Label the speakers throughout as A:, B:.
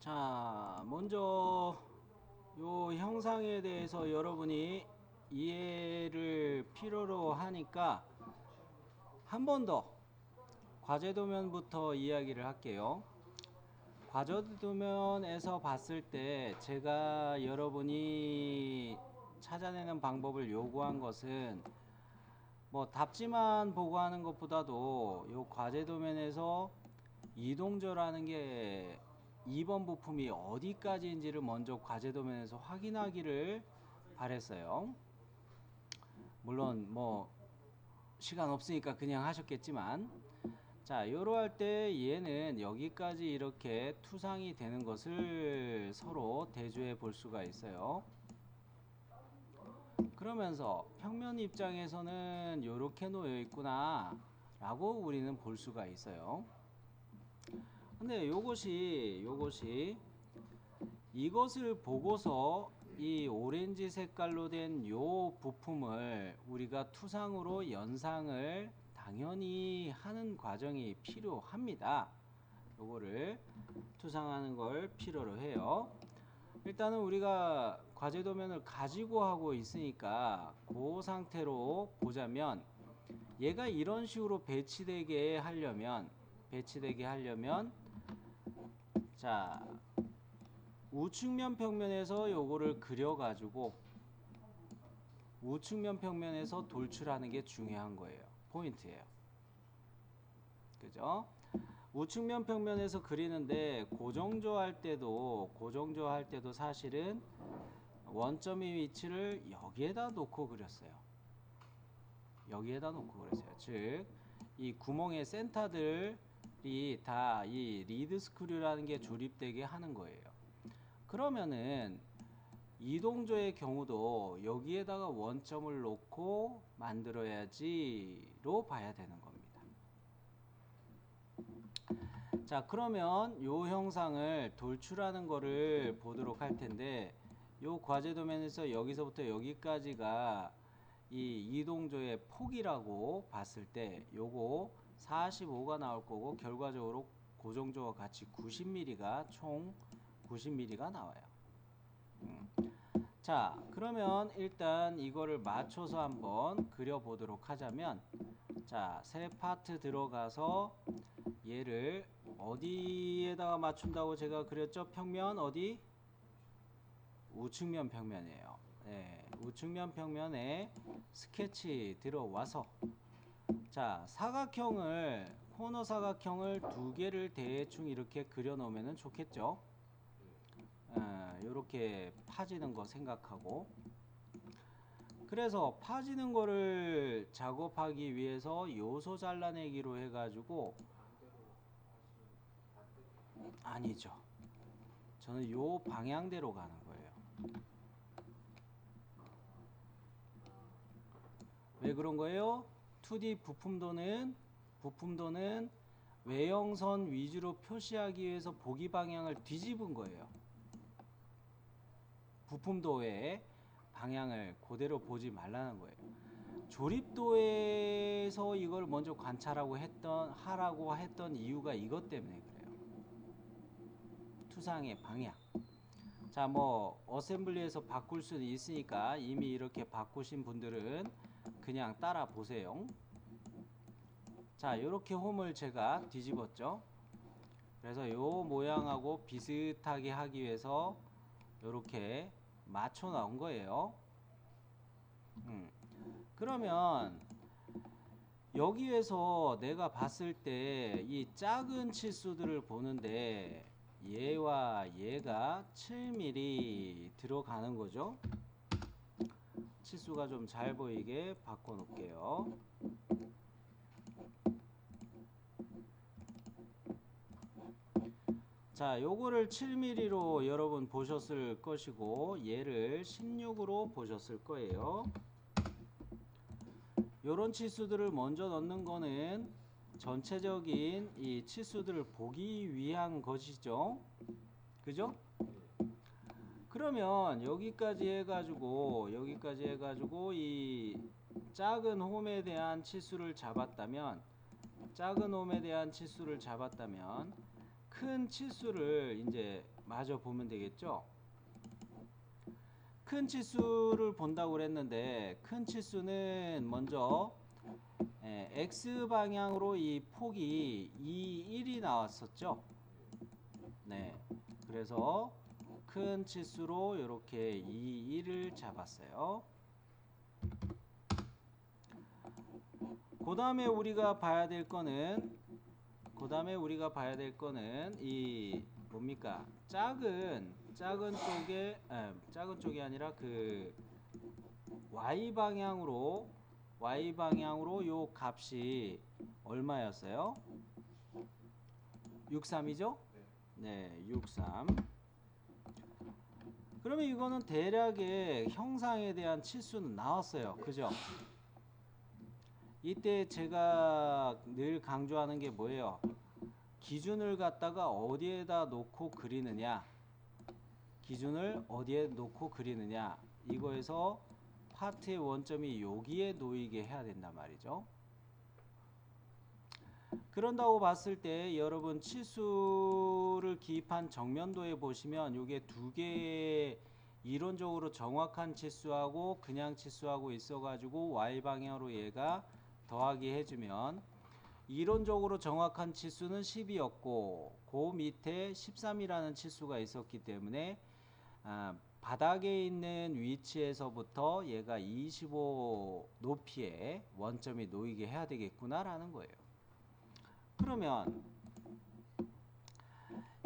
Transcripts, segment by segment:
A: 자, 먼저 요 형상에 대해서 여러분이 이해를 필요로 하니까 한 번 더 과제도면부터 이야기를 할게요. 과제도면에서 봤을 때 제가 여러분이 찾아내는 방법을 요구한 것은 뭐 답지만 보고 하는 것보다도 요 과제도면에서 이동저라는 게 2번 부품이 어디까지인지를 먼저 과제도면에서 확인하기를 바랬어요. 물론 뭐 시간 없으니까 그냥 하셨겠지만, 자, 요로 할 때 얘는 여기까지 이렇게 투상이 되는 것을 서로 대조해 볼 수가 있어요. 그러면서 평면 입장에서는 요렇게 놓여 있구나 라고 우리는 볼 수가 있어요. 근데 요것이 이것을 보고서 이 오렌지 색깔로 된 요 부품을 우리가 투상으로 연상을 당연히 하는 과정이 필요합니다. 요거를 투상하는 걸 필요로 해요. 일단은 우리가 과제도면을 가지고 하고 있으니까 그 상태로 보자면, 얘가 이런 식으로 배치되게 하려면 자, 우측면 평면에서 요거를 그려가지고 우측면 평면에서 돌출하는 게 중요한 거예요. 포인트예요. 그죠? 우측면 평면에서 그리는데 고정조 할 때도 사실은 원점의 위치를 여기에다 놓고 그렸어요. 즉, 이 구멍의 센터들이 다 이 리드 스크류라는 게 조립되게 하는 거예요. 그러면은 이동조의 경우도 여기에다가 원점을 놓고 만들어야지로 봐야 되는 겁니다. 자, 그러면 요 형상을 돌출하는 거를 보도록 할 텐데, 요 과제 도면에서 여기서부터 여기까지가 이 이동조의 폭이라고 봤을 때 요거 45가 나올 거고, 결과적으로 고정조와 같이 90mm가 총 90mm가 나와요. 자, 그러면 일단 이거를 맞춰서 한번 그려 보도록 하자면, 자, 새 파트 들어가서 얘를 어디에다가 맞춘다고 제가 그렸죠? 평면 어디? 우측면 평면이에요. 네, 우측면 평면에 스케치 들어와서, 자, 코너 사각형을 두 개를 대충 이렇게 그려 놓으면 좋겠죠? 요렇게 파지는 거 생각하고, 그래서 파지는 거를 작업하기 위해서 요소 잘라내기로 해가지고, 아니죠. 저는 요 방향대로 가는 거예요. 왜 그런 거예요? 2D 부품도는 외형선 위주로 표시하기 위해서 보기 방향을 뒤집은 거예요. 부품도의 방향을 그대로 보지 말라는 거예요. 조립도에서 이걸 먼저 하라고 했던 이유가 이것 때문에 그래요. 투상의 방향. 자, 뭐 어셈블리에서 바꿀 수는 있으니까 이미 이렇게 바꾸신 분들은 그냥 따라 보세요. 자, 요렇게 홈을 제가 뒤집었죠. 그래서 요 모양하고 비슷하게 하기 위해서 요렇게 맞춰 나온 거예요. 그러면 여기에서 내가 봤을 때 이 작은 치수들을 보는데 얘와 얘가 7mm 들어가는 거죠. 치수가 좀 잘 보이게 바꿔 놓을게요. 자, 요거를 7mm로 여러분 보셨을 것이고, 얘를 16으로 보셨을 거예요. 요런 치수들을 먼저 넣는 거는 전체적인 이 치수들을 보기 위한 것이죠. 그죠? 그러면 여기까지 해가지고 이 작은 홈에 대한 치수를 잡았다면, 큰 치수를 이제 마저 보면 되겠죠. 큰 치수를 본다고 그랬는데 큰 치수는 먼저 x 방향으로 이 폭이 2, 1이 나왔었죠. 네, 그래서 큰 치수로 이렇게 2, 1을 잡았어요. 그 다음에 우리가 봐야 될 거는 이 뭡니까? 작은 쪽이 아니라 그 y 방향으로 요 값이 얼마였어요? 63이죠? 네, 63. 그러면 이거는 대략의 형상에 대한 치수는 나왔어요. 그죠? 이때 제가 늘 강조하는 게 뭐예요? 기준을 갖다가 어디에다 놓고 그리느냐, 이거에서 파트의 원점이 여기에 놓이게 해야 된단 말이죠. 그런다고 봤을 때 여러분 치수를 기입한 정면도에 보시면 요게 두 개의 이론적으로 정확한 치수하고 그냥 치수하고 있어가지고 y방향으로 얘가 더하기 해주면 이론적으로 정확한 치수는 10이었고 그 밑에 13이라는 치수가 있었기 때문에 바닥에 있는 위치에서부터 얘가 25 높이에 원점이 놓이게 해야 되겠구나 라는 거예요. 그러면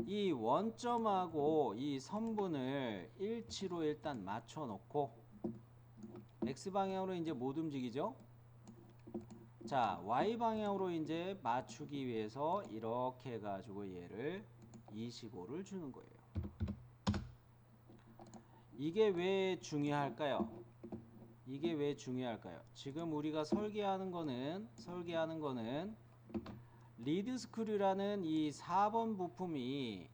A: 이 원점하고 이 선분을 일치로 일단 맞춰 놓고 x방향으로 이제 못 움직이죠. 자, y방향으로 이제 맞추기 위해서 이렇게 해가지고 얘를 25를 주는 거예요. 이게 왜 중요할까요? 지금 우리가 설계하는 거는 리드 스크류라는 이 4번 부품이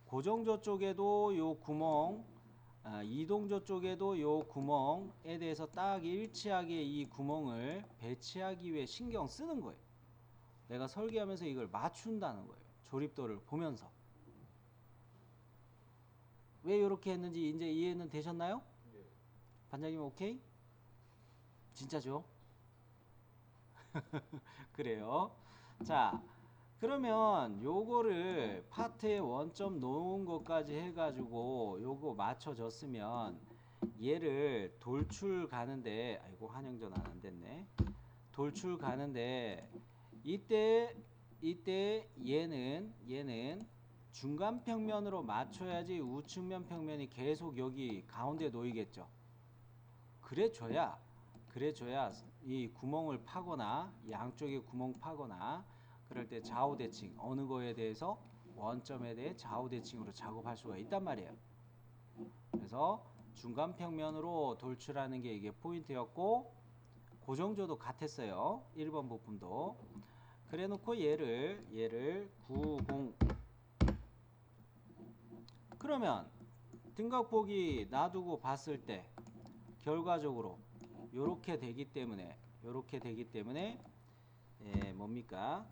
A: 고정조 쪽에도 요 구멍, 이동조 쪽에도 요 구멍에 대해서 딱 일치하게 이 구멍을 배치하기 위해 신경 쓰는 거예요. 내가 설계하면서 이걸 맞춘다는 거예요. 조립도를 보면서. 왜 이렇게 했는지 이제 이해는 되셨나요? 네. 반장님 오케이? 진짜죠? 그래요. 자, 그러면 요거를 파트에 원점 놓은 것까지 해가지고 요거 맞춰졌으면 얘를 돌출 가는데, 아이고 한영전 안 됐네. 돌출 가는데 이때 얘는 중간 평면으로 맞춰야지 우측면 평면이 계속 여기 가운데 놓이겠죠. 그래줘야 이 구멍을 파거나 양쪽에 구멍 파거나 그럴 때 좌우 대칭 어느 거에 대해서 원점에 대해 좌우 대칭으로 작업할 수가 있단 말이에요. 그래서 중간 평면으로 돌출하는 게 이게 포인트였고 고정조도 같았어요. 1번 부품도. 그래 놓고 얘를 90. 그러면 등각보기 놔두고 봤을 때 결과적으로 요렇게 되기 때문에 뭡니까?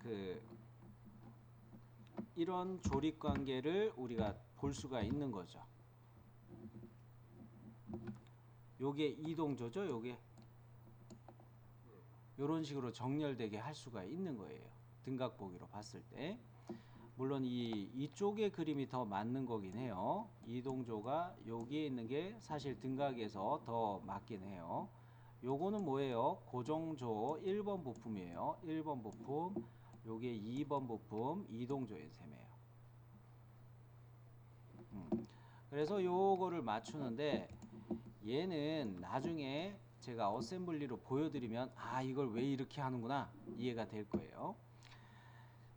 A: 이런 조립 관계를 우리가 볼 수가 있는 거죠. 요게 이동조죠, 요게. 요런 식으로 정렬되게 할 수가 있는 거예요. 등각보기로 봤을 때. 물론 이쪽의 그림이 더 맞는 거긴 해요. 이동조가 여기에 있는 게 사실 등각에서 더 맞긴 해요. 요거는 뭐예요? 고정조 1번 부품이에요. 1번 부품. 요게 2번 부품 이동조의 셈이에요. 그래서 요거를 맞추는데 얘는 나중에 제가 어셈블리로 보여드리면 이걸 왜 이렇게 하는구나 이해가 될 거예요.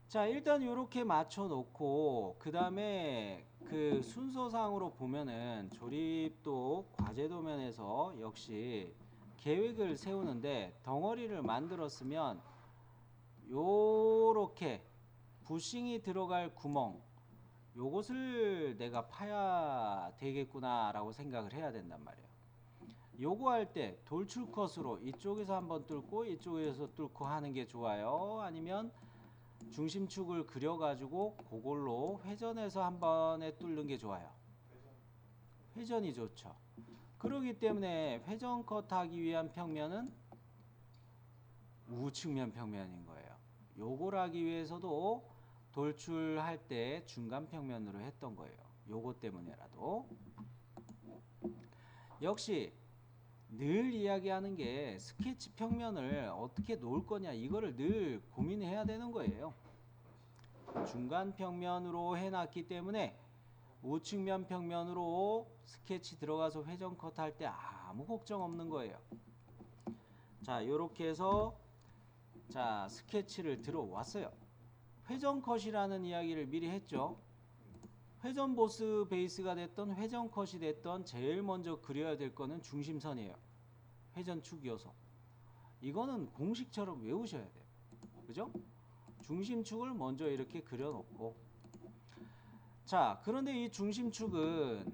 A: 자, 일단 이렇게 맞춰 놓고 그 다음에 그 순서상으로 보면은 조립도 과제도면에서 역시 계획을 세우는데 덩어리를 만들었으면 요렇게 부싱이 들어갈 구멍 요것을 내가 파야 되겠구나 라고 생각을 해야 된단 말이에요. 요거 할 때 돌출 컷으로 이쪽에서 한번 뚫고 이쪽에서 뚫고 하는 게 좋아요? 아니면 중심축을 그려가지고 그걸로 회전해서 한 번에 뚫는 게 좋아요. 회전이 좋죠. 그러기 때문에 회전 컷하기 위한 평면은 우측면 평면인 거예요. 요걸 하기 위해서도 돌출할 때 중간 평면으로 했던 거예요. 요것 때문에라도. 역시 늘 이야기하는 게 스케치 평면을 어떻게 놓을 거냐 이거를 늘 고민해야 되는 거예요. 중간 평면으로 해놨기 때문에 우측면 평면으로 스케치 들어가서 회전 컷 할 때 아무 걱정 없는 거예요. 자, 요렇게 해서 자, 스케치를 들어왔어요. 회전 컷이라는 이야기를 미리 했죠. 회전 보스 베이스가 됐던 회전 컷이 됐던 제일 먼저 그려야 될 거는 중심선이에요. 회전축 요소. 이거는 공식처럼 외우셔야 돼요. 그죠? 중심축을 먼저 이렇게 그려놓고, 자, 그런데 이 중심축은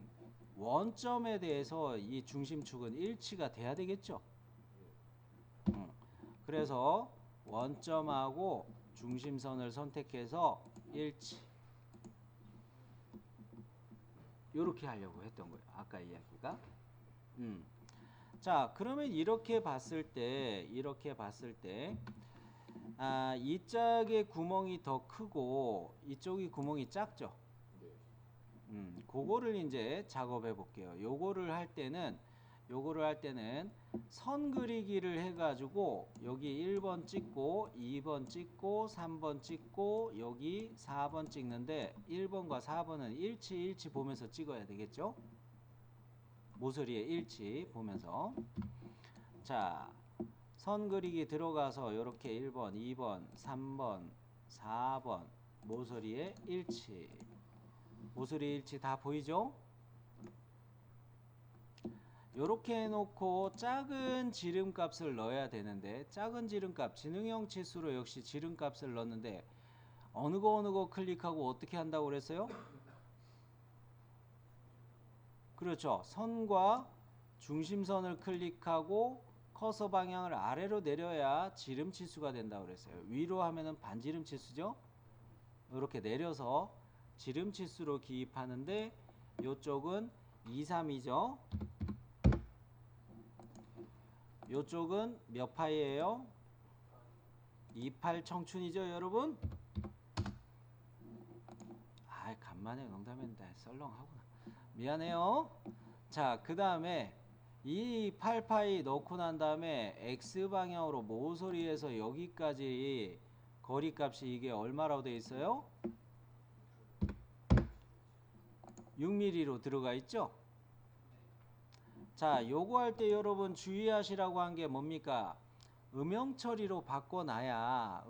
A: 원점에 대해서 이 중심축은 일치가 돼야 되겠죠. 그래서 원점하고 중심선을 선택해서 일치, 이렇게 하려고 했던 거예요. 아까 이야기가. 자, 그러면 이렇게 봤을 때 이 짝의 구멍이 더 크고 이쪽이 구멍이 작죠. 그거를 이제 작업해 볼게요. 요거를 할 때는 선 그리기를 해가지고 여기 1번 찍고 2번 찍고 3번 찍고 여기 4번 찍는데 1번과 4번은 일치 보면서 찍어야 되겠죠. 모서리의 일치 보면서. 자, 선 그리기 들어가서 이렇게 1번, 2번, 3번, 4번 모서리의 일치. 모서리 일치 다 보이죠? 요렇게 해놓고 작은 지름값을 넣어야 되는데, 작은 지름값, 지능형 치수로 역시 지름값을 넣는데 어느 거 클릭하고 어떻게 한다고 그랬어요? 그렇죠. 선과 중심선을 클릭하고 커서 방향을 아래로 내려야 지름 치수가 된다고 그랬어요. 위로 하면은 반지름 치수죠. 이렇게 내려서 지름 치수로 기입하는데 요쪽은 2, 3이죠. 요쪽은 몇 파이예요? 28 청춘이죠, 여러분? 아, 간만에 농담했는데 썰렁하구나. 미안해요. 자, 그 다음에 이 8파이 넣고 난 다음에 X방향으로 모서리에서 여기까지 거리값이 이게 얼마라고 되어 있어요? 6mm로 들어가 있죠? 자, 요거 할 때 여러분 주의하시라고 한 게 뭡니까? 음영 처리로 바꿔놔야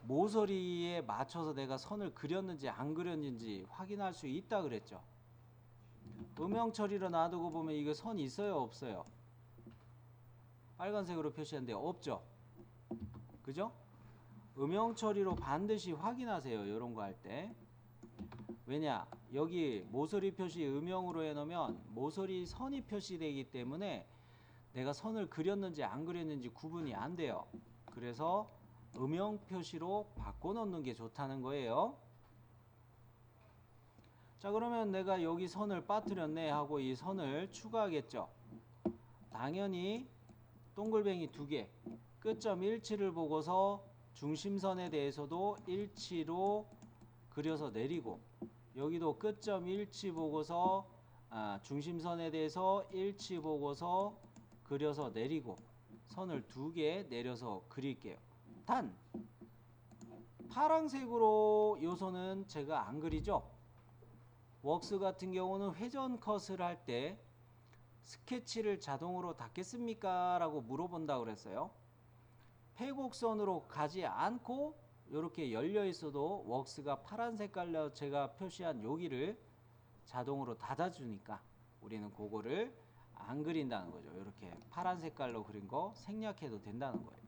A: 모서리에 맞춰서 내가 선을 그렸는지 안 그렸는지 확인할 수 있다 그랬죠. 음영 처리로 놔두고 보면 이게 선 있어요, 없어요? 빨간색으로 표시한데 없죠. 그죠? 음영 처리로 반드시 확인하세요. 이런 거 할 때. 왜냐? 여기 모서리 표시 음영으로 해놓으면 모서리 선이 표시되기 때문에 내가 선을 그렸는지 안 그렸는지 구분이 안 돼요. 그래서 음영 표시로 바꿔놓는 게 좋다는 거예요. 자, 그러면 내가 여기 선을 빠뜨렸네 하고 이 선을 추가하겠죠. 당연히 동글뱅이 2개, 끝점 일치를 보고서 중심선에 대해서도 일치로 그려서 내리고, 여기도 끝점 일치 보고서 중심선에 대해서 일치 보고서 그려서 내리고, 선을 2개 내려서 그릴게요. 단 파란색으로 요소는 제가 안 그리죠. 웍스 같은 경우는 회전 컷을 할 때 스케치를 자동으로 닫겠습니까? 라고 물어본다 그랬어요. 폐곡선으로 가지 않고 이렇게 열려 있어도 웍스가 파란 색깔로 제가 표시한 여기를 자동으로 닫아주니까 우리는 그거를 안 그린다는 거죠. 이렇게 파란 색깔로 그린 거 생략해도 된다는 거예요.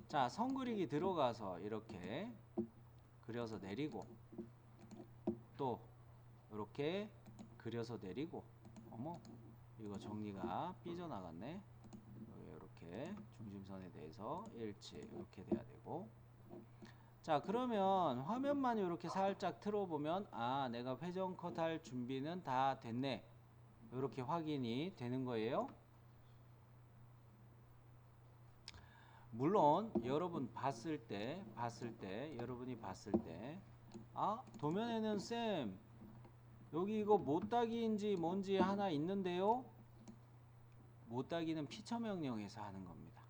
A: 자, 선 그리기 들어가서 이렇게 그려서 내리고, 또 이렇게 그려서 내리고, 어머, 이거 정리가 삐져나갔네. 이렇게 이렇게 중심선에 대해서 일치 이렇게 돼야 되고. 자, 그러면 화면만 이렇게 살짝 틀어보면 아, 내가 회전 컷 할 준비는 다 됐네, 이렇게 확인이 되는 거예요. 물론 여러분이 봤을 때 아, 도면에는 쌤 여기 이거 못따기인지 뭔지 하나 있는데요. 못따기는 피처 명령에서 하는 겁니다.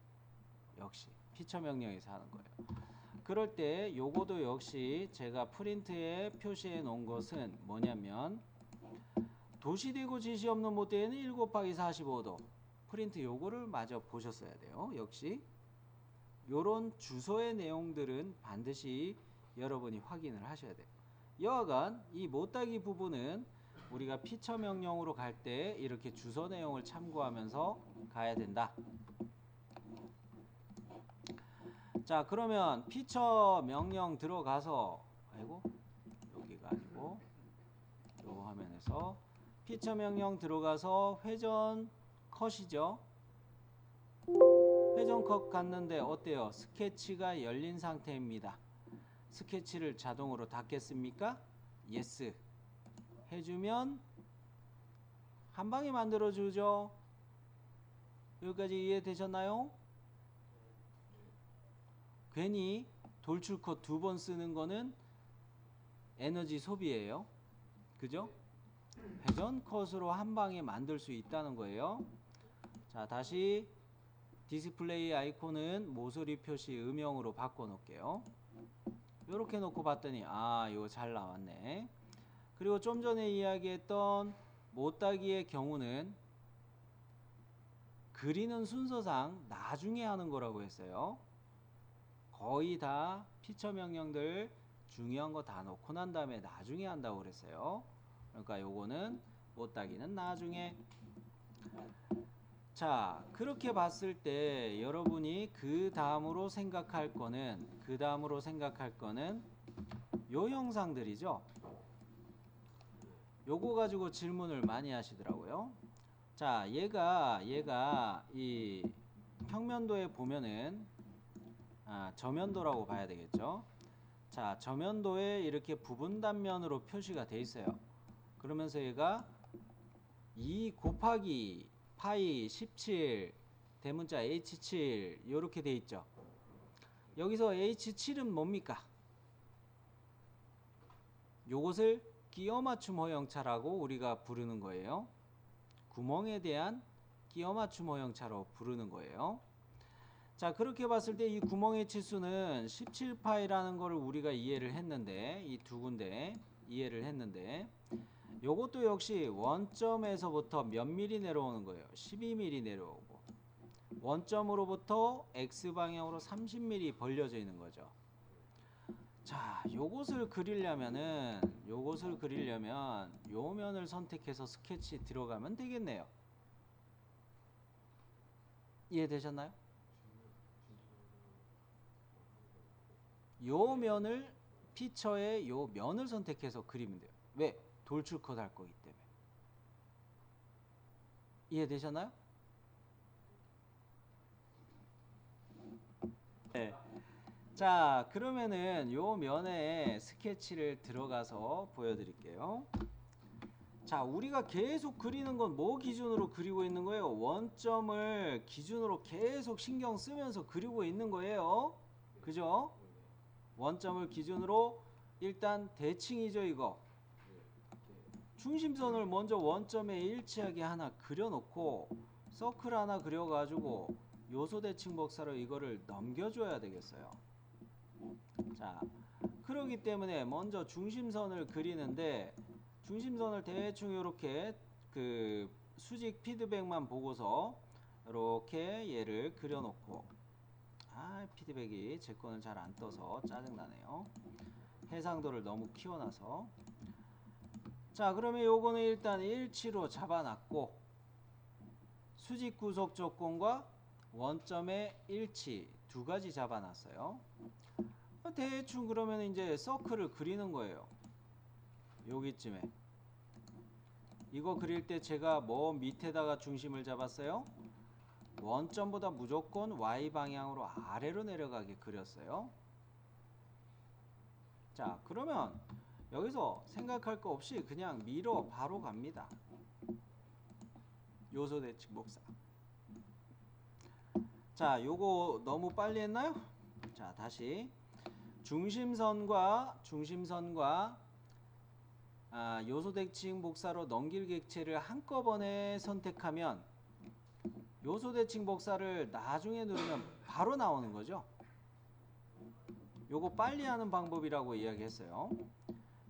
A: 역시 피처 명령에서 하는 거예요. 그럴 때 요거도 역시 제가 프린트에 표시해 놓은 것은 뭐냐면 도시되고 지시 없는 모드에는 1 곱하기 45도 프린트 요거를 마저 보셨어야 돼요. 역시 요런 주소의 내용들은 반드시 여러분이 확인을 하셔야 돼요. 여하간 이 못따기 부분은 우리가 피처 명령으로 갈 때 이렇게 주소 내용을 참고하면서 가야 된다. 자, 그러면 피처 명령 들어가서 여기가 아니고 요 화면에서 피처 명령 들어가서 회전 컷이죠. 회전 컷 갔는데 어때요? 스케치가 열린 상태입니다. 스케치를 자동으로 닫겠습니까? 예스 해주면 한 방에 만들어주죠. 여기까지 이해되셨나요? 괜히 돌출 컷 2번 쓰는 거는 에너지 소비예요. 그죠? 회전 컷으로 한 방에 만들 수 있다는 거예요. 자, 다시 디스플레이 아이콘은 모서리 표시 음영으로 바꿔 놓을게요. 이렇게 놓고 봤더니 아, 이거 잘 나왔네. 그리고 좀 전에 이야기했던 못따기의 경우는 그리는 순서상 나중에 하는 거라고 했어요. 거의 다 피처 명령들 중요한 거 다 놓고 난 다음에 나중에 한다고 그랬어요. 그러니까 요거는 못따기는 나중에. 자, 그렇게 봤을 때 여러분이 그 다음으로 생각할 거는 요 형상들이죠. 요거 가지고 질문을 많이 하시더라고요. 자, 얘가 이 평면도에 보면은 저면도라고 봐야 되겠죠. 자, 저면도에 이렇게 부분 단면으로 표시가 돼 있어요. 그러면서 얘가 2 곱하기 파이 17 대문자 H7 이렇게 돼 있죠. 여기서 H7은 뭡니까? 요것을 끼워 맞춤 허용차라고 우리가 부르는 거예요. 구멍에 대한 끼워 맞춤 허용차로 부르는 거예요. 자, 그렇게 봤을 때 이 구멍의 치수는 17파이라는 거를 우리가 이해를 했는데, 이 두 군데 이해를 했는데, 요것도 역시 원점에서부터 몇 미리 내려오는 거예요. 12mm 내려오고, 원점으로부터 X방향으로 30mm 벌려져 있는 거죠. 자, 요것을 그리려면 요 면을 선택해서 스케치 들어가면 되겠네요. 이해되셨나요? 요 면을 피처의 요 면을 선택해서 그리면 돼요. 왜? 돌출 컷 할 거기 때문에. 이해되셨나요? 네. 자, 그러면은 요 면에 스케치를 들어가서 보여드릴게요. 자, 우리가 계속 그리는 건 뭐 기준으로 그리고 있는 거예요? 원점을 기준으로 계속 신경 쓰면서 그리고 있는 거예요. 그죠? 원점을 기준으로 일단 대칭이죠, 이거. 중심선을 먼저 원점에 일치하게 하나 그려놓고 서클 하나 그려가지고 요소 대칭 복사로 이거를 넘겨줘야 되겠어요. 자, 그러기 때문에 먼저 중심선을 그리는데 중심선을 대충 이렇게 그 수직 피드백만 보고서 이렇게 얘를 그려놓고, 피드백이 제 거는 잘 안 떠서 짜증나네요. 해상도를 너무 키워놔서. 자, 그러면 요거는 일단 일치로 잡아놨고, 수직 구속 조건과 원점의 일치 두 가지 잡아놨어요. 대충 그러면 이제 서클을 그리는 거예요. 여기쯤에. 이거 그릴 때 제가 뭐 밑에다가 중심을 잡았어요? 원점보다 무조건 Y 방향으로 아래로 내려가게 그렸어요. 자, 그러면 여기서 생각할 거 없이 그냥 밀어 바로 갑니다. 요소 대칭 복사. 자, 요거 너무 빨리 했나요? 자, 다시 중심선과 요소 대칭 복사로 넘길 객체를 한꺼번에 선택하면 요소 대칭 복사를 나중에 누르면 바로 나오는 거죠. 요거 빨리 하는 방법이라고 이야기했어요.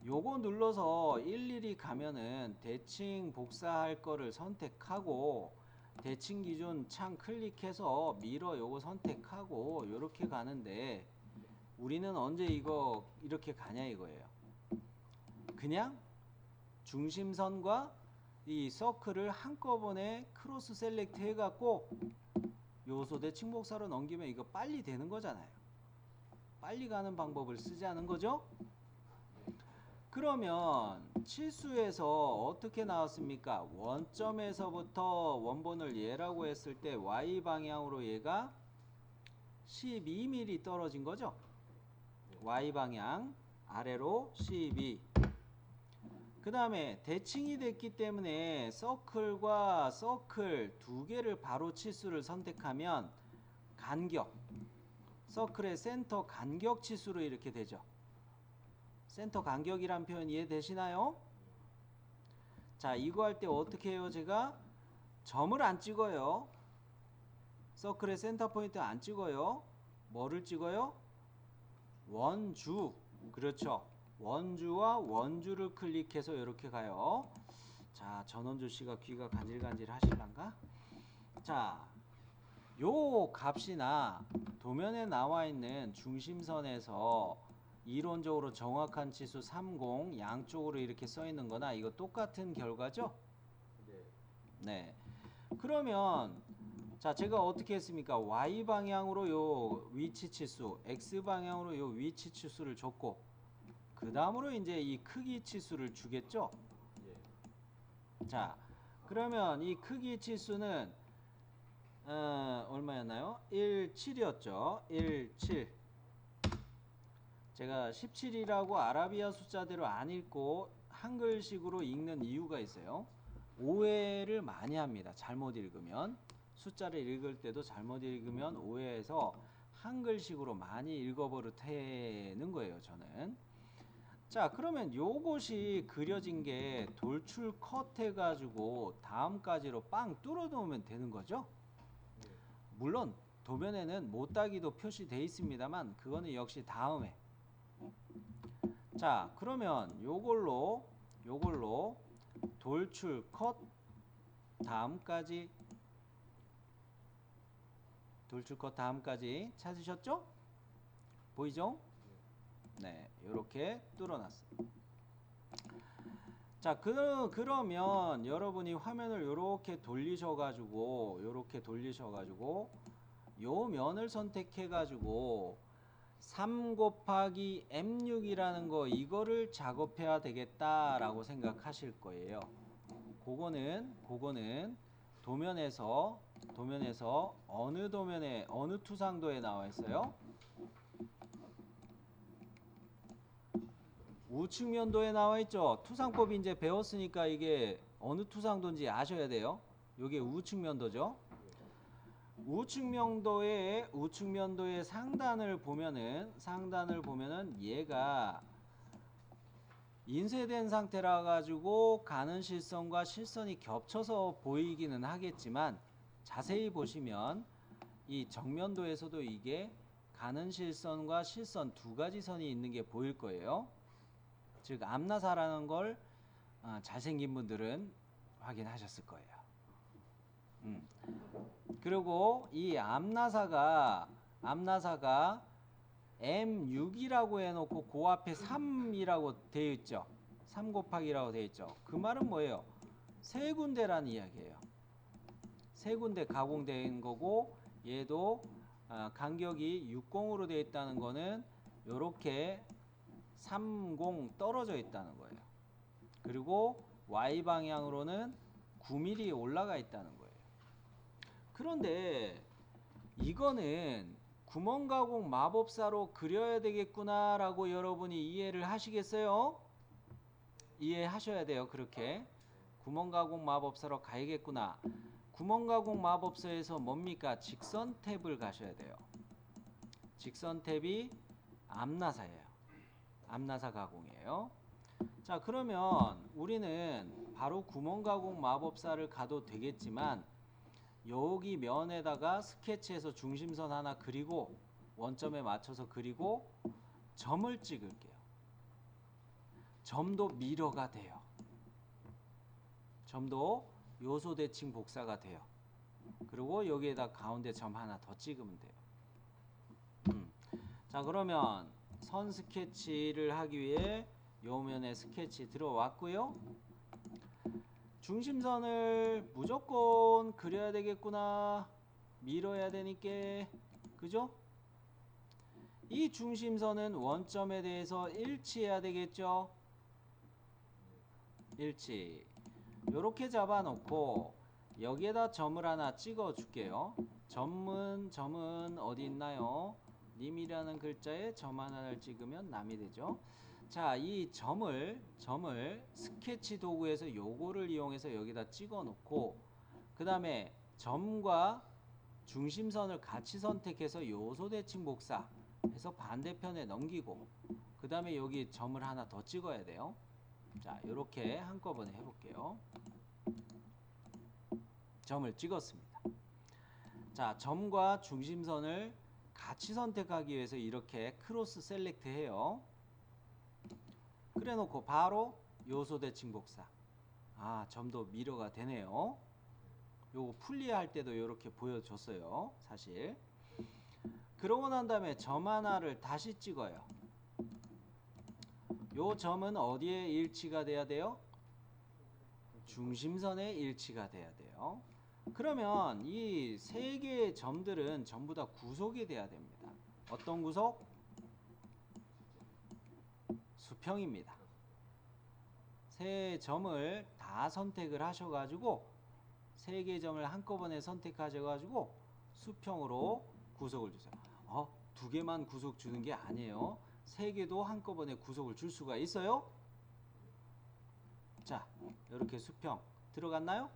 A: 요거 눌러서 일일이 가면은 대칭 복사할 거를 선택하고 대칭 기준 창 클릭해서 미러 요거 선택하고 요렇게 가는데 우리는 언제 이거 이렇게 가냐 이거예요. 그냥 중심선과 이 서클을 한꺼번에 크로스 셀렉트 해갖고 요소 대칭 복사로 넘기면 이거 빨리 되는 거잖아요. 빨리 가는 방법을 쓰자는 거죠. 그러면 치수에서 어떻게 나왔습니까? 원점에서부터 원본을 얘라고 했을 때 Y 방향으로 얘가 12mm 떨어진 거죠. Y 방향 아래로 12. 그 다음에 대칭이 됐기 때문에 서클과 서클 두 개를 바로 치수를 선택하면 간격, 서클의 센터 간격 치수로 이렇게 되죠. 센터 간격이란 표현 이해되시나요? 자, 이거 할 때 어떻게 해요? 제가 점을 안 찍어요. 서클의 센터 포인트 안 찍어요. 뭐를 찍어요? 원주. 그렇죠. 원주와 원주를 클릭해서 이렇게 가요. 자, 전원주 씨가 귀가 간질간질 하실란가? 자, 요 값이나 도면에 나와 있는 중심선에서 이론적으로 정확한 치수 30 양쪽으로 이렇게 써 있는 거나 이거 똑같은 결과죠? 네. 그러면 자, 제가 어떻게 했습니까? Y 방향으로 요 위치 치수, X 방향으로 요 위치 치수를 줬고 그 다음으로 이제 이 크기 치수를 주겠죠? 자, 그러면 이 크기 치수는 얼마였나요? 17이었죠. 17. 제가 17이라고 아라비아 숫자대로 안 읽고 한글식으로 읽는 이유가 있어요. 오해를 많이 합니다. 잘못 읽으면. 숫자를 읽을 때도 잘못 읽으면 오해해서 한글식으로 많이 읽어버릇하는 거예요, 저는. 자, 그러면 요것이 그려진 게 돌출 컷 해가지고 다음까지로 빵 뚫어 놓으면 되는 거죠? 물론 도면에는 못따기도 표시되어 있습니다만 그거는 역시 다음에. 자, 그러면 요걸로 돌출 컷 다음까지 찾으셨죠? 보이죠? 네, 요렇게 뚫어놨어요. 자, 그러면 여러분이 화면을 요렇게 돌리셔가지고 요 면을 선택해가지고 3 곱하기 M6이라는 거 이거를 작업해야 되겠다라고 생각하실 거예요. 그거는 도면에서 어느 도면에 어느 투상도에 나와 있어요? 우측면도에 나와 있죠. 투상법 이제 배웠으니까 이게 어느 투상도인지 아셔야 돼요. 이게 우측면도죠. 우측면도의 상단을 보면은 얘가 인쇄된 상태라 가지고 가는 실선과 실선이 겹쳐서 보이기는 하겠지만 자세히 보시면 이 정면도에서도 이게 가는 실선과 실선 두 가지 선이 있는 게 보일 거예요. 즉 암나사라는 걸 잘생긴 분들은 확인하셨을 거예요. 그리고 이 암나사가 M6이라고 해놓고 그 앞에 3이라고 되어 있죠. 3 곱하기라고 되어 있죠. 그 말은 뭐예요? 세 군데라는 이야기예요. 세 군데 가공된 거고 얘도 간격이 60으로 되어 있다는 거는 요렇게 30 떨어져 있다는 거예요. 그리고 Y 방향으로는 9mm 올라가 있다는 거예요. 그런데 이거는 구멍 가공 마법사로 그려야 되겠구나라고 여러분이 이해를 하시겠어요? 이해하셔야 돼요. 그렇게 구멍 가공 마법사로 가야겠구나. 구멍 가공 마법사에서 뭡니까? 직선 탭을 가셔야 돼요. 직선 탭이 암나사예요. 암나사 가공이에요. 자, 그러면 우리는 바로 구멍 가공 마법사를 가도 되겠지만 여기 면에다가 스케치해서 중심선 하나 그리고 원점에 맞춰서 그리고 점을 찍을게요. 점도 미러가 돼요. 점도 요소 대칭 복사가 돼요. 그리고 여기에다 가운데 점 하나 더 찍으면 돼요. 자, 그러면 선 스케치를 하기 위해 요 면에 스케치 들어왔고요. 중심선을 무조건 그려야 되겠구나. 밀어야 되니까. 그죠? 이 중심선은 원점에 대해서 일치해야 되겠죠? 일치. 요렇게 잡아놓고 여기에다 점을 하나 찍어 줄게요. 점은 어디 있나요? 님이라는 글자에 점 하나를 찍으면 남이 되죠. 자, 이 점을 스케치 도구에서 요거를 이용해서 여기다 찍어 놓고 그 다음에 점과 중심선을 같이 선택해서 요소 대칭 복사 해서 반대편에 넘기고 그 다음에 여기 점을 하나 더 찍어야 돼요. 자, 요렇게 한꺼번에 해볼게요. 점을 찍었습니다. 자, 점과 중심선을 같이 선택하기 위해서 이렇게 크로스 셀렉트 해요. 그래 놓고 바로 요소 대칭 복사. 아, 점도 미러가 되네요. 요거 풀리할 때도 이렇게 보여줬어요. 사실. 그러고 난 다음에 점 하나를 다시 찍어요. 요 점은 어디에 일치가 돼야 돼요? 중심선에 일치가 돼야 돼요. 그러면 이 세 개의 점들은 전부 다 구속이 돼야 됩니다. 어떤 구속? 수평입니다. 세 점을 다 선택을 하셔가지고 세 개의 점을 한꺼번에 선택하셔가지고 수평으로 구속을 주세요. 두 개만 구속 주는 게 아니에요. 세 개도 한꺼번에 구속을 줄 수가 있어요. 자, 이렇게 수평 들어갔나요?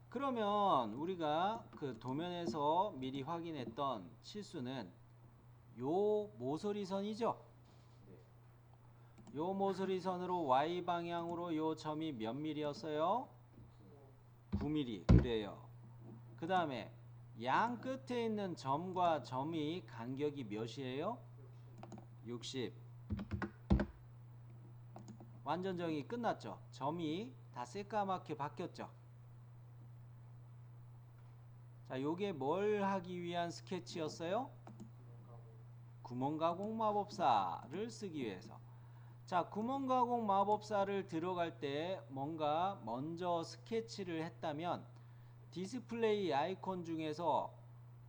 A: 그러면 우리가 그 도면에서 미리 확인했던 실수는 요 모서리선이죠. 요 모서리선으로 Y 방향으로 요 점이 몇 mm였어요? 9mm. 그래요. 그 다음에 양 끝에 있는 점과 점이 간격이 몇이에요? 60. 완전 정이 끝났죠. 점이 다 새까맣게 바뀌었죠. 자, 요게 뭘 하기 위한 스케치였어요? 구멍 가공 마법사를 쓰기 위해서. 자, 구멍 가공 마법사를 들어갈 때 뭔가 먼저 스케치를 했다면 디스플레이 아이콘 중에서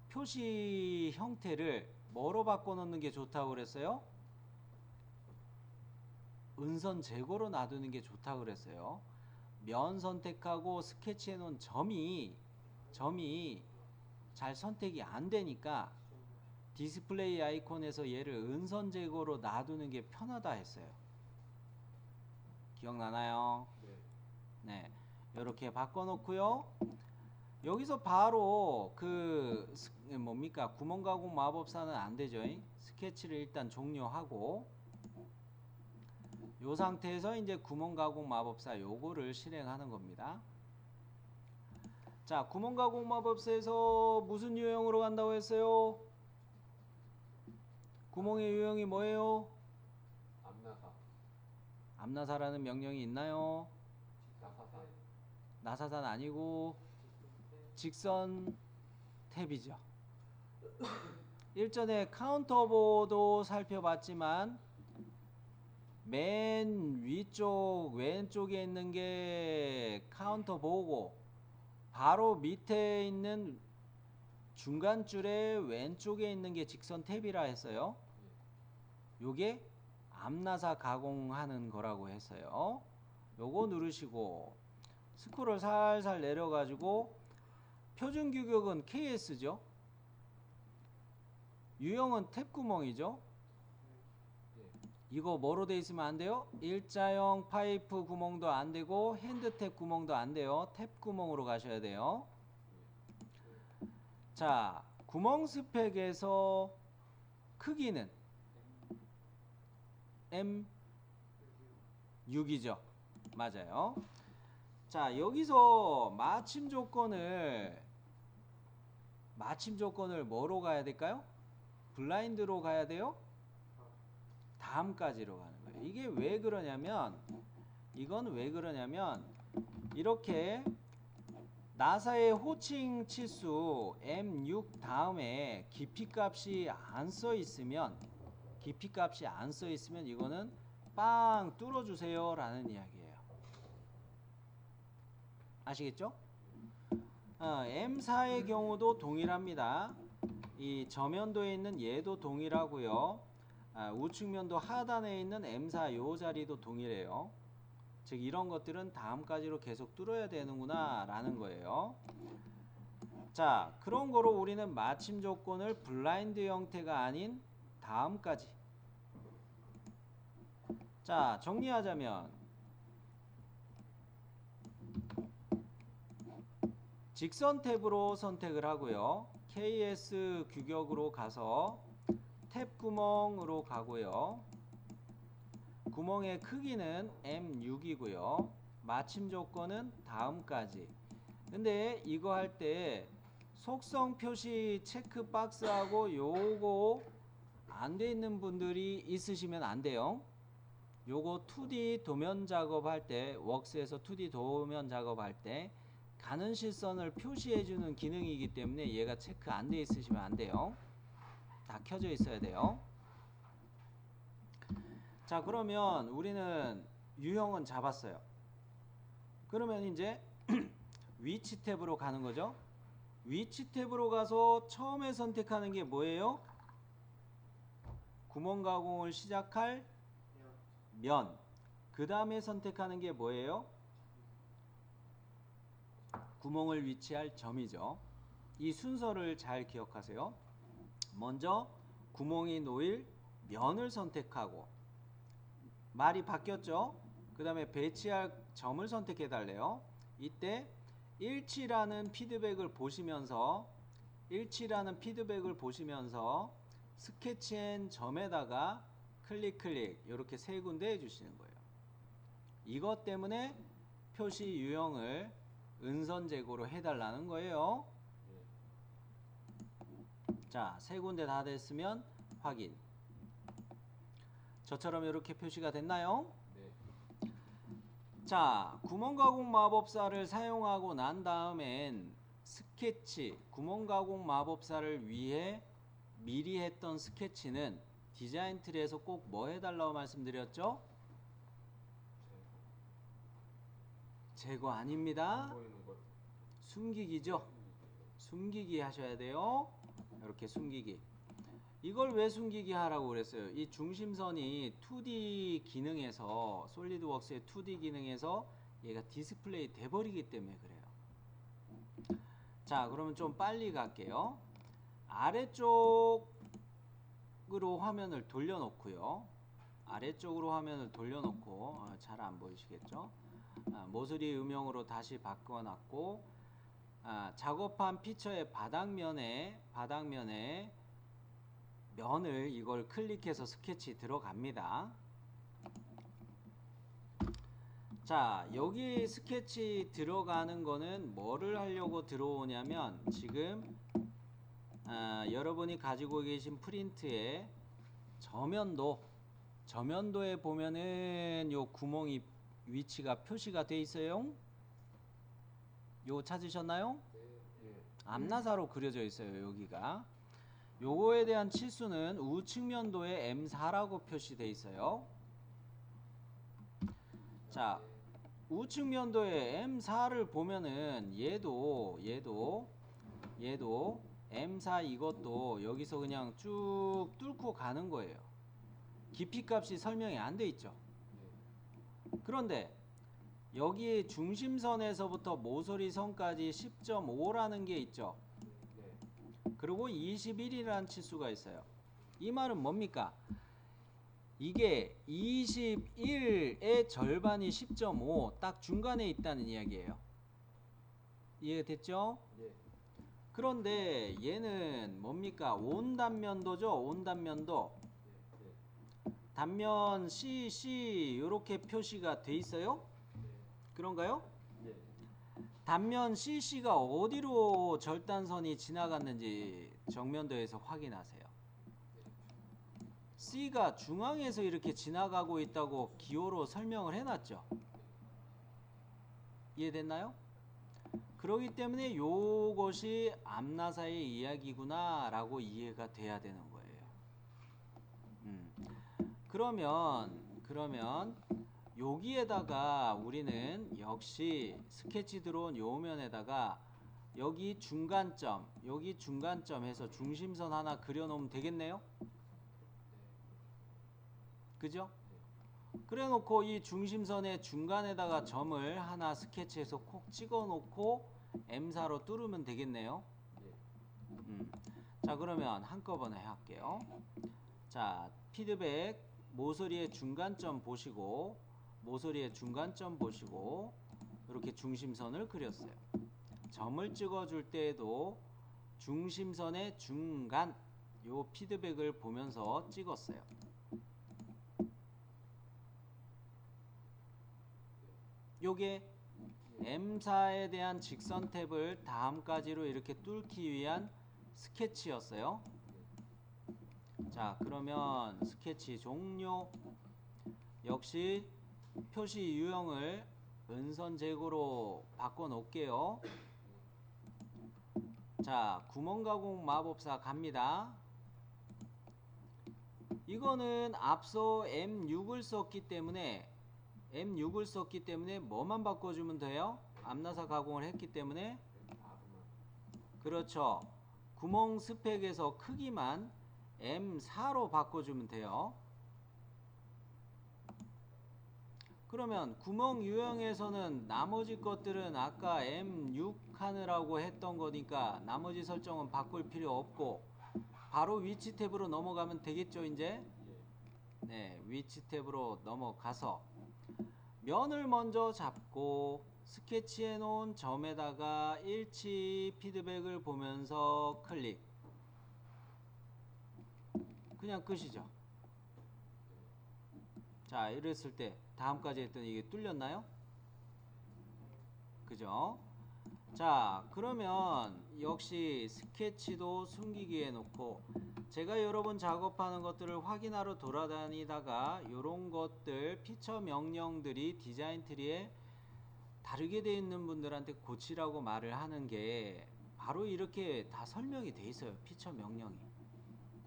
A: 표시 형태를 뭐로 바꿔놓는 게 좋다고 그랬어요? 은선 제거로 놔두는 게 좋다고 그랬어요. 면 선택하고 스케치해 놓은 점이 잘 선택이 안 되니까 디스플레이 아이콘에서 얘를 은선 제거로 놔두는 게 편하다 했어요. 기억나나요? 네. 이렇게 바꿔놓고요. 여기서 바로 그 뭡니까? 구멍 가공 마법사는 안 되죠. 스케치를 일단 종료하고 요 상태에서 이제 구멍 가공 마법사 요거를 실행하는 겁니다. 자, 구멍 가공 마법사에서 무슨 유형으로 간다고 했어요? 구멍의 유형이 뭐예요?
B: 암나사.
A: 암나사라는 명령이 있나요?
B: 나사산.
A: 나사산 아니고 직선 탭이죠. 일전에 카운터보도 살펴봤지만 맨 위쪽 왼쪽에 있는 게 카운터보고 바로 밑에 있는 중간 줄의 왼쪽에 있는 게 직선 탭이라 했어요. 요게 암나사 가공하는 거라고 했어요. 요거 누르시고 스크롤 살살 내려가지고 표준 규격은 KS죠. 유형은 탭 구멍이죠.
B: 예.
A: 이거 뭐로 돼 있으면 안 돼요? 일자형 파이프 구멍도 안 되고 핸드탭 구멍도 안 돼요. 탭 구멍으로 가셔야 돼요. 자, 구멍 스펙에서 크기는 M6이죠. 맞아요. 자, 여기서 마침 조건을 뭐로 가야 될까요? 블라인드로 가야 돼요? 다음까지로 가는 거예요. 이게 왜 그러냐면, 이건 왜 그러냐면, 이렇게 나사의 호칭 치수 M6 다음에 깊이 값이 안 써 있으면, 이거는 빵 뚫어주세요 라는 이야기예요. 아시겠죠? M4의 경우도 동일합니다. 이 저면도에 있는 얘도 동일하고요. 우측면도 하단에 있는 M4 요 자리도 동일해요. 즉 이런 것들은 다음까지로 계속 뚫어야 되는구나 라는 거예요. 자, 그런 거로 우리는 마침 조건을 블라인드 형태가 아닌 다음까지. 자, 정리하자면 직선 탭으로 선택을 하고요. KS 규격으로 가서 탭 구멍으로 가고요. 구멍의 크기는 M6이고요. 마침 조건은 다음까지. 근데 이거 할 때 속성 표시 체크 박스하고 요거 안 돼 있는 분들이 있으시면 안 돼요. 요거 2D 도면 작업할 때, 웍스에서 2D 도면 작업할 때 가는 실선을 표시해주는 기능이기 때문에 얘가 체크 안 돼 있으시면 안 돼요. 다 켜져 있어야 돼요. 자, 그러면 우리는 유형은 잡았어요. 그러면 이제 위치 탭으로 가는 거죠. 위치 탭으로 가서 처음에 선택하는 게 뭐예요? 구멍 가공을 시작할 면. 그 다음에 선택하는 게 뭐예요? 구멍을 위치할 점이죠. 이 순서를 잘 기억하세요. 먼저 구멍이 놓일 면을 선택하고, 말이 바뀌었죠? 그 다음에 배치할 점을 선택해 달래요. 이때 일치라는 피드백을 보시면서 스케치앤 점에다가 클릭 이렇게 세 군데 해주시는 거예요. 이것 때문에 표시 유형을 은선 제고로 해달라는 거예요. 자, 세 군데 다 됐으면 확인. 저처럼 이렇게 표시가 됐나요?
B: 네.
A: 자, 구멍 가공 마법사를 사용하고 난 다음엔 스케치, 구멍 가공 마법사를 위해 미리 했던 스케치는 디자인 틀에서 꼭 뭐 해달라고 말씀드렸죠? 제거 아닙니다.
B: 보이는 것.
A: 숨기기죠. 숨기기 하셔야 돼요. 이렇게 숨기기. 이걸 왜 숨기기 하라고 그랬어요? 이 중심선이 2D 기능에서, 솔리드웍스의 2D 기능에서 얘가 디스플레이 돼버리기 때문에 그래요. 자, 그러면 좀 빨리 갈게요. 아래쪽으로 화면을 돌려놓고요. 잘 안 보이시겠죠? 모서리 음영으로 다시 바꿔놨고, 작업한 피처의 바닥면에 면을 이걸 클릭해서 스케치 들어갑니다. 자, 여기 스케치 들어가는 거는 뭐를 하려고 들어오냐면, 지금 여러분이 가지고 계신 프린트에 저면도에 보면은 요 구멍이 위치가 표시가 돼 있어요. 요 찾으셨나요?
B: 예.
A: 암나사로 그려져 있어요. 여기가. 요거에 대한 치수는 우측면도에 M4라고 표시돼 있어요. 자, 우측면도에 M4를 보면은 얘도 M4 이것도 여기서 그냥 쭉 뚫고 가는 거예요. 깊이 값이 설명이 안 돼 있죠. 그런데 여기 중심선에서부터 모서리 선까지 10.5라는 게 있죠.
B: 네.
A: 그리고 21이라는 치수가 있어요. 이 말은 뭡니까? 이게 21의 절반이 10.5, 딱 중간에 있다는 이야기예요. 이해가 됐죠?
B: 네.
A: 그런데 얘는 뭡니까? 온단면도죠. 온단면도.
B: 네. 네.
A: 단면 CC 이렇게 표시가 돼 있어요. 그런가요?
B: 네.
A: 단면 CC가 어디로 절단선이 지나갔는지 정면도에서 확인하세요. C가 중앙에서 이렇게 지나가고 있다고 기호로 설명을 해놨죠. 이해됐나요? 그렇기 때문에 요것이 암나사의 이야기구나 라고 이해가 돼야 되는 거예요. 그러면 여기에다가 우리는 역시 스케치 들어온 요 면에다가 여기 중간점에서 중심선 하나 그려놓으면 되겠네요. 그죠? 그래 놓고 이 중심선의 중간에다가 점을 하나 스케치해서 콕 찍어 놓고 M사로 뚫으면 되겠네요. 자, 그러면 한꺼번에 할게요. 자, 피드백 모서리의 중간점 보시고 이렇게 중심선을 그렸어요. 점을 찍어줄 때에도 중심선의 중간 요 피드백을 보면서 찍었어요. 요게 M사에 대한 직선 탭을 다음까지로 이렇게 뚫기 위한 스케치였어요. 자, 그러면 스케치 종료. 역시 표시 유형을 은선 제고로 바꿔 놓을게요. 자, 구멍 가공 마법사 갑니다. 이거는 앞서 M6을 썼기 때문에 뭐만 바꿔주면 돼요? 암나사 가공을 했기 때문에 그렇죠. 구멍 스펙에서 크기만 M4로 바꿔주면 돼요. 그러면 구멍 유형에서는 나머지 것들은 아까 M6 하느라고 했던 거니까 나머지 설정은 바꿀 필요 없고 바로 위치 탭으로 넘어가면 되겠죠, 이제? 네, 위치 탭으로 넘어가서 면을 먼저 잡고 스케치해 놓은 점에다가 일치 피드백을 보면서 클릭. 그냥 끝이죠. 자, 이랬을 때 다음까지 했더니 이게 뚫렸나요? 그죠? 자, 그러면 역시 스케치도 숨기기 해놓고 제가 여러분 작업하는 것들을 확인하러 돌아다니다가 이런 것들 피처 명령들이 디자인 트리에 다르게 되어 있는 분들한테 고치라고 말을 하는 게 바로 이렇게 다 설명이 돼 있어요. 피처 명령이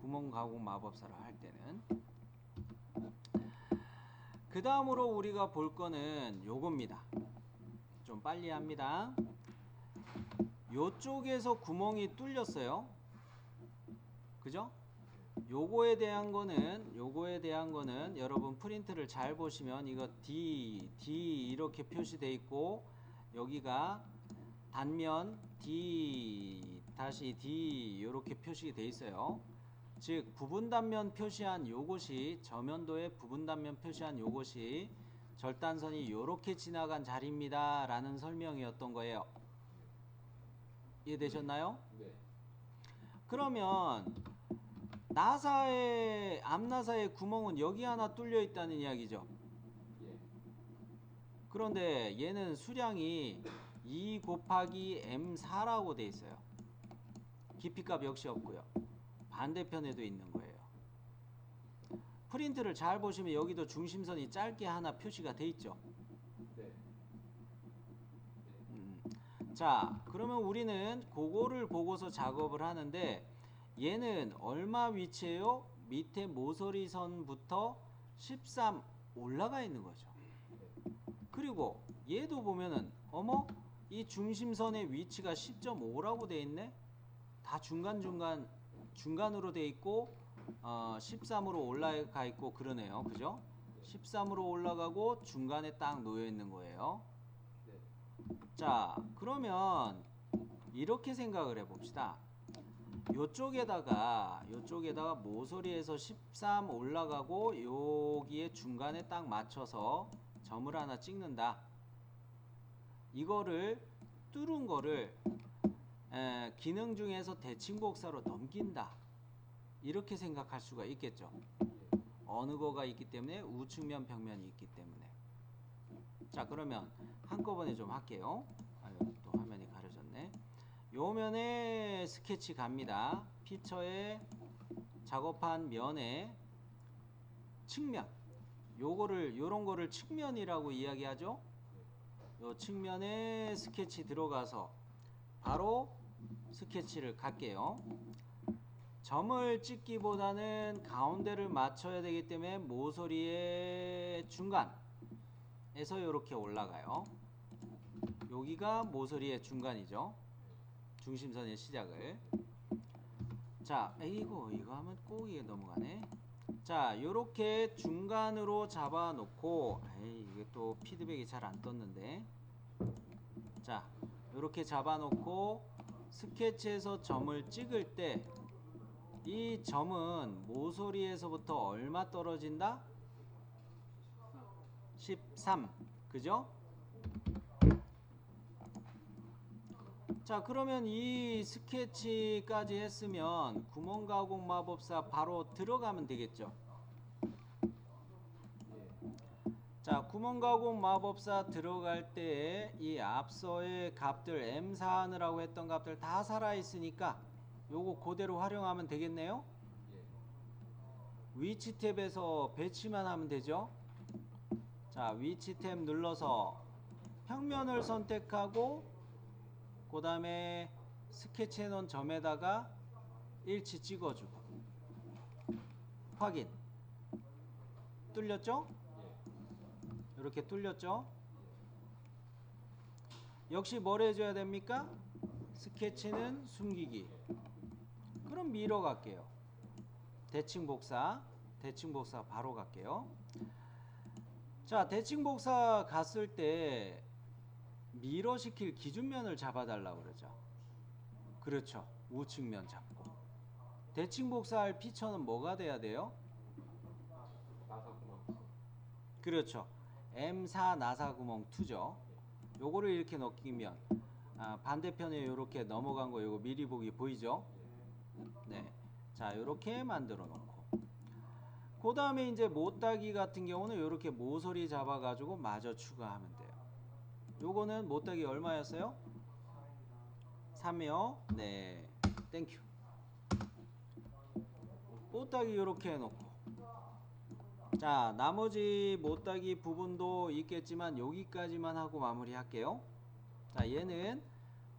A: 구멍 가공 마법사를 할 때는. 그 다음으로 우리가 볼 거는 요겁니다. 좀 빨리 합니다. 요쪽에서 구멍이 뚫렸어요. 그죠? 요거에 대한 거는 여러분 프린트를 잘 보시면 이거 D 이렇게 표시되어 있고 여기가 단면 D -D 이렇게 표시되어 있어요. 즉 부분 단면 표시한 요것이 저면도의 부분 단면 표시한 요것이 절단선이 이렇게 지나간 자리입니다 라는 설명이었던 거예요. 이해되셨나요?
B: 네.
A: 그러면 암나사의 구멍은 여기 하나 뚫려 있다는 이야기죠.
B: 예.
A: 그런데 얘는 수량이 2 곱하기 M4라고 돼 있어요. 깊이값 역시 없고요. 반대편에도 있는 거예요. 프린트를 잘 보시면 여기도 중심선이 짧게 하나 표시가 돼 있죠.
B: 네.
A: 자, 그러면 우리는 그거를 보고서 작업을 하는데 얘는 얼마 위치에요? 밑에 모서리선부터 13 올라가 있는 거죠. 그리고 얘도 보면은 어머? 이 중심선의 위치가 10.5라고 돼 있네? 다 중간으로 돼 있고 13으로 올라가 있고 그러네요. 그죠? 13으로 올라가고 중간에 딱 놓여 있는 거예요. 자, 그러면 이렇게 생각을 해봅시다. 요쪽에다가 모서리에서 13 올라가고 여기에 중간에 딱 맞춰서 점을 하나 찍는다. 이거를 뚫은 거를 기능 중에서 대칭복사로 넘긴다. 이렇게 생각할 수가 있겠죠. 어느 거가 있기 때문에 우측면 벽면이 있기 때문에. 자, 그러면 한꺼번에 좀 할게요. 아유, 또 화면이 가려졌네. 요 면에 스케치 갑니다. 피처에 작업한 면에 측면, 요런 거를 측면이라고 이야기하죠. 요 측면에 스케치 들어가서 바로 스케치를 갈게요. 점을 찍기보다는 가운데를 맞춰야 되기 때문에 모서리의 중간에서 이렇게 올라가요. 여기가 모서리의 중간이죠. 중심선의 시작을. 자, 이거 하면 꼭 이게 넘어가네. 자, 요렇게 중간으로 잡아 놓고, 이게 또 피드백이 잘 안 떴는데. 자, 요렇게 잡아 놓고 스케치에서 점을 찍을 때 이 점은 모서리에서부터 얼마 떨어진다? 13. 그죠? 자, 그러면 이 스케치까지 했으면 구멍가공 마법사 바로 들어가면 되겠죠. 자, 구멍가공 마법사 들어갈 때 이 앞서의 값들 M4 하느라고 했던 값들 다 살아있으니까 요거 그대로 활용하면 되겠네요. 위치 탭에서 배치만 하면 되죠. 자, 위치 탭 눌러서 평면을 선택하고 그 다음에 스케치해 놓은 점에다가 일치 찍어주고 확인. 뚫렸죠? 이렇게 뚫렸죠? 역시 뭘 해줘야 됩니까? 스케치는 숨기기. 그럼 미러 갈게요. 대칭 복사 바로 갈게요. 자, 대칭 복사 갔을 때 미러 시킬 기준면을 잡아달라고 그러죠. 그렇죠. 우측면 잡고. 대칭 복사할 피처는 뭐가 돼야 돼요?
B: 나사구멍.
A: 그렇죠. M4 나사구멍 2죠. 요거를 이렇게 넘기면 반대편에 이렇게 넘어간 거 요거 미리 보기 보이죠? 네. 자, 요렇게 만들어 놓고 그 다음에 이제 못따기 같은 경우는 이렇게 모서리 잡아 가지고 마저 추가하면 돼요. 요거는 못따기 얼마였어요? 3이요? 네. 땡큐. 못따기 요렇게 해놓고 자, 나머지 못따기 부분도 있겠지만 여기까지만 하고 마무리 할게요. 자, 얘는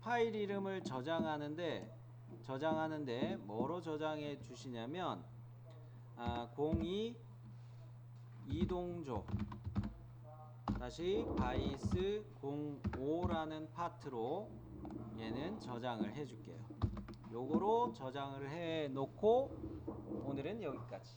A: 파일 이름을 저장하는데 뭐로 저장해 주시냐면 02 이동조 다시 바이스 05라는 파트로 얘는 저장을 해 줄게요. 요거로 저장을 해 놓고 오늘은 여기까지.